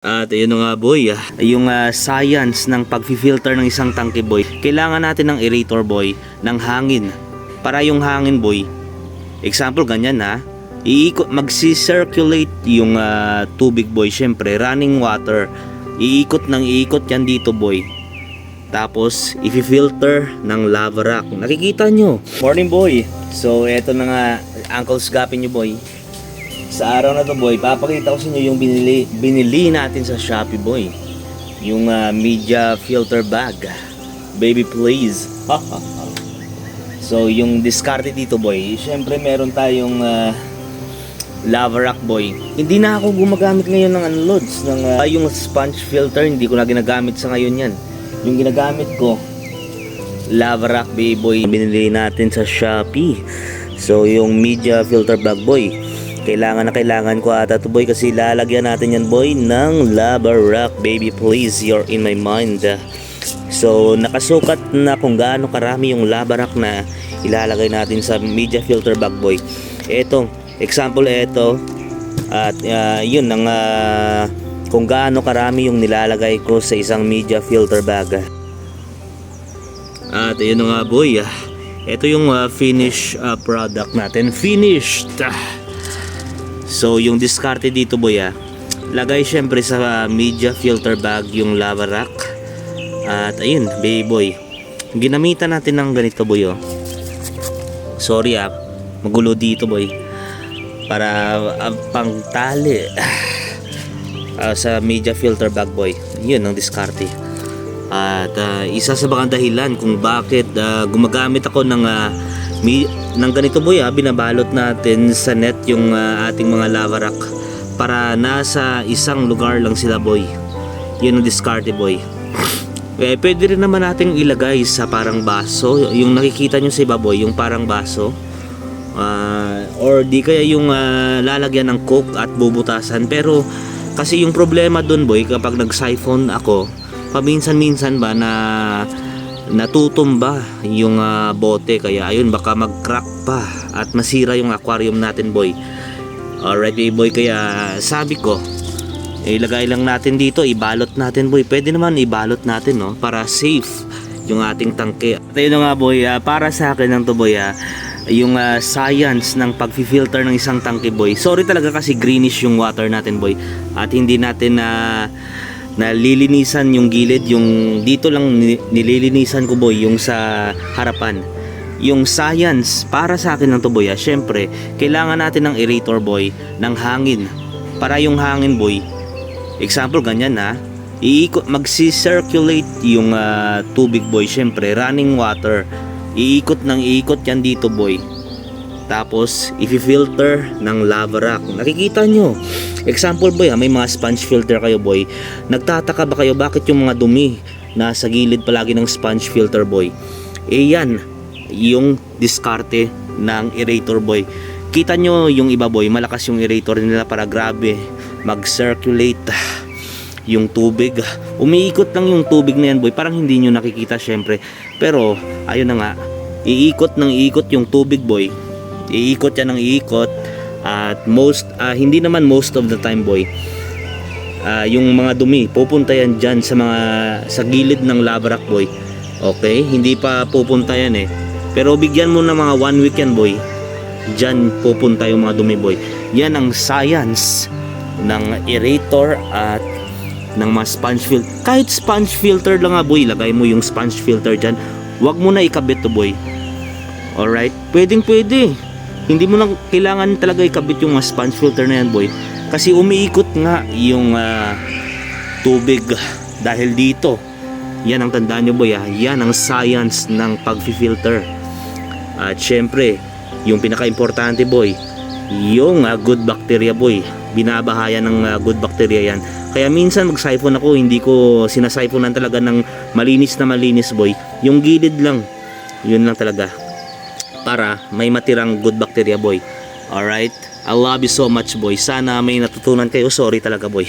At ayun na nga boy, yung science ng pag-filter ng isang tangke boy. Kailangan natin ng aerator boy, ng hangin. Para yung hangin boy, example ganyan iikot, magsi-circulate yung tubig boy, syempre running water. Iikot ng iikot yan dito boy. Tapos i-filter ng lava rock. Nakikita nyo. Morning boy. So eto na nga, uncle's gapin nyo boy. Sa araw na to boy, papakita ko sa inyo yung binili natin sa Shopee boy. Yung media filter bag. Baby please. So yung discarded dito boy, syempre meron tayong lava rock boy. Hindi na ako gumagamit ngayon ng loads ng yung sponge filter, hindi ko na ginagamit sa ngayon yan. Yung ginagamit ko, lava rock baby boy, binili natin sa Shopee. So yung media filter bag boy, kailangan ko ata to boy, kasi lalagyan natin yan boy ng lava rock. Baby please, you're in my mind. So nakasukat na kung gaano karami yung lava rock na ilalagay natin sa media filter bag boy. Eto, example eto. At yun ang kung gaano karami yung nilalagay ko sa isang media filter bag. At ayun na nga boy, ito yung finished product natin. Finished. So yung discarded dito boy, lagay syempre sa media filter bag yung lava rock. At ayun baby boy, ginamitan natin ng ganito boy. Sorry magulo dito boy. Para pangtali sa media filter bag boy. Yun ang discarded. At isa sa mga dahilan kung bakit gumagamit ako ng ganito boy, binabalot natin sa net yung ating mga lava rock para nasa isang lugar lang sila boy. Yun ang discarded boy. Pwede rin naman nating ilagay sa parang baso, yung nakikita nyo sa iba boy, yung parang baso, or di kaya yung lalagyan ng coke at bubutasan. Pero kasi yung problema dun boy, kapag nag-siphon ako, paminsan-minsan ba na natutumba yung bote, kaya ayun, baka mag-crack pa at masira yung aquarium natin boy. Alright boy, kaya sabi ko ilagay lang natin dito, ibalot natin boy. Pwede naman ibalot natin para safe yung ating tangke. At ayun nga boy, para sa akin lang to boy, yung science ng pag-filter ng isang tangke boy. Sorry talaga kasi greenish yung water natin boy, at hindi natin nalilinisan yung gilid. Yung dito lang nililinisan ko boy, yung sa harapan. Yung science para sa akin ng to boy, syempre kailangan natin ng aerator boy, ng hangin. Para yung hangin boy, example ganyan iikot, magsi-circulate yung tubig boy, syempre running water. Iikot ng iikot yan dito boy. Tapos i-filter ng lava rock. Nakikita nyo. Example boy, may mga sponge filter kayo boy. Nagtataka ba kayo bakit yung mga dumi nasa gilid palagi ng sponge filter boy? Yan yung diskarte ng aerator boy. Kita nyo yung iba boy, malakas yung aerator nila para grabe mag-circulate yung tubig. Umiikot lang yung tubig na yan boy, parang hindi nyo nakikita syempre. Pero ayun na nga, iikot ng iikot yung tubig boy. Iikot yan ng iikot. At hindi naman most of the time boy, yung mga dumi pupunta yan dyan sa gilid ng lava rock boy. Okay, hindi pa pupunta yan pero bigyan mo na mga 1 week yan boy, dyan pupunta yung mga dumi boy. Yan ang science ng aerator at ng mga sponge filter. Kahit sponge filter lang boy, lagay mo yung sponge filter dyan. Huwag mo na ikabit to boy. Alright, pwedeng pwede. Hindi mo na kailangan talaga ikabit yung sponge filter na yan boy, kasi umiikot nga yung tubig dahil dito. Yan ang tandaan nyo boy, yan ang science ng pag-filter. At syempre yung pinaka-importante boy, yung good bacteria boy. Binabahayan ng good bacteria yan. Kaya minsan mag-siphon ako, hindi ko sinasiphonan talaga ng malinis na malinis boy. Yung gilid lang, yun lang talaga, para may matirang good bacteria boy. Alright, I love you so much boy. Sana may natutunan kayo. Sorry talaga boy.